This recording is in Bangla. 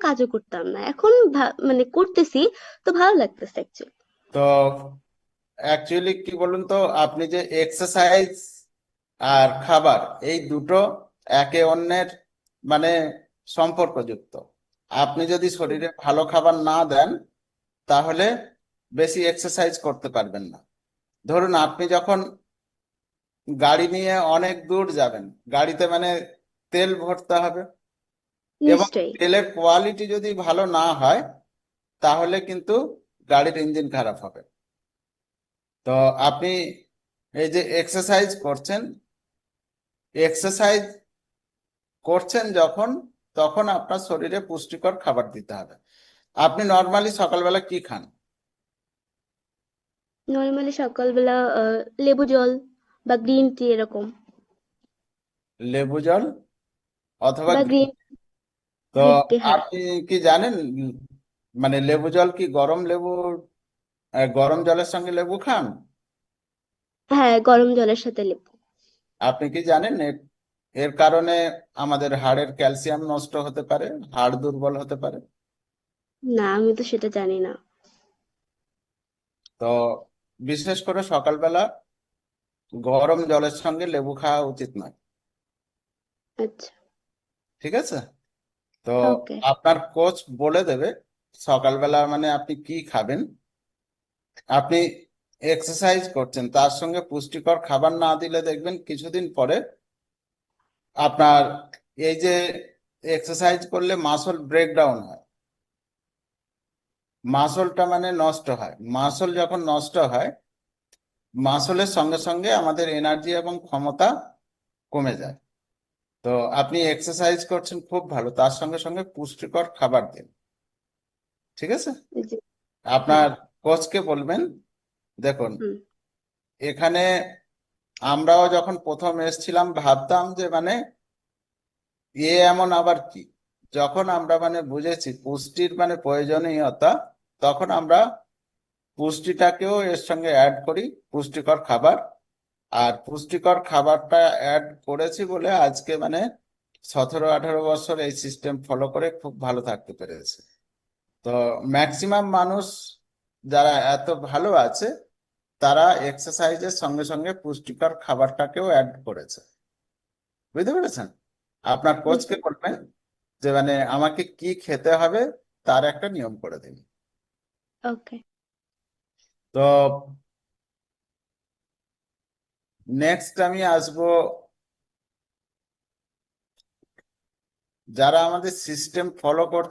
কাজও করতাম না, এখন মানে করতেছি, তো ভালো লাগতেছে অ্যাকচুয়ালি। তো অ্যাকচুয়ালি কি বলুন তো, আপনি যে এক্সারসাইজ আর খাবার এই দুটো একে অন্যের মানে সম্পর্কযুক্ত। আপনি যদি শরীরে ভালো খাবার না দেন তাহলে বেশি এক্সারসাইজ করতে পারবেন না। ধরুন আপনি যখন গাড়ি নিয়ে অনেক দূর যাবেন, গাড়িতে মানে তেল ভরতে হবে, এবং নিশ্চয়ই। তেলের কোয়ালিটি যদি ভালো না হয় তাহলে কিন্তু গাড়ির ইঞ্জিন খারাপ হবে। তো আপনি এই যে এক্সারসাইজ করছেন, এক্সারসাইজ করছেন যখন, তখন আপনার শরীরে পুষ্টিকর খাবার দিতে হবে। আপনি নর্মালি সকালবেলা কি খান? নর্মালি সকালবেলা লেবু জল বা গ্রিন টি এরকম। লেবু জল অথবা বা গ্রিন তো গ্রিন টি, হ্যাঁ। আপনি কি জানেন মানে লেবু জল কি গরম লেবু, গরম জলের সঙ্গে লেবু খান? হ্যাঁ, গরম জলের সাথে লেবু। আপনি কি জানেন এর এর কারণে আমাদের হাড়ের ক্যালসিয়াম নষ্ট হতে পারে, হাড় দুর্বল হতে পারে। না, আমি তো সেটা জানি না। তো বিশেষ করে সকালবেলা গরম জলের সঙ্গে লেবু খাওয়া উচিত নয়। আচ্ছা। ঠিক আছে? তো ওকে। আপনার কোচ বলে দেবে সকালবেলা মানে আপনি কি খাবেন। আপনি এক্সারসাইজ করছেন, তার সঙ্গে পুষ্টিকর খাবার না দিলে দেখবেন কিছুদিন পরে আপনার এই যে এক্সারসাইজ করলে মাসল ব্রেকডাউন হয়, মাসলটা মানে নষ্ট হয়। মাসল যখন নষ্ট হয়, মাসলের সঙ্গে সঙ্গে আমাদের এনার্জি এবং ক্ষমতা কমে যায়। তো আপনি এক্সারসাইজ করছেন খুব ভালো, তার সঙ্গে সঙ্গে পুষ্টিকর খাবার দিন। ঠিক আছে? জি। হ্যাঁ। আপনার কোচকে বলবেন, দেখুন হুম। এখানে আমরাও যখন প্রথম এসেছিলাম ভাবতাম যে মানে এমন আবার কি। যখন আমরা মানে বুঝেছি পুষ্টির মানে প্রয়োজনীয়তা, তখন আমরা পুষ্টিটাকেও এর সঙ্গে অ্যাড করি, পুষ্টিকর খাবার। আর পুষ্টিকর খাবারটা অ্যাড করেছি বলে আজকে মানে 17-18 বছর এই সিস্টেম ফলো করে খুব ভালো থাকতে পেরেছে। তো ম্যাক্সিমাম মানুষ যারা এত ভালো আছে তারা এক্সারসাইজের সঙ্গে সঙ্গে পুষ্টিকর খাবারটাকেও অ্যাড করেছে। বুঝতে পেরেছেন? আপনার কোচকে বুঝতে। বলবেন যে মানে আমাকে কি খেতে হবে তার একটা নিয়ম করে দিন। ওকে। তো নেক্সট আমি আসবো যারা আমাদের সিস্টেম ফলো করছে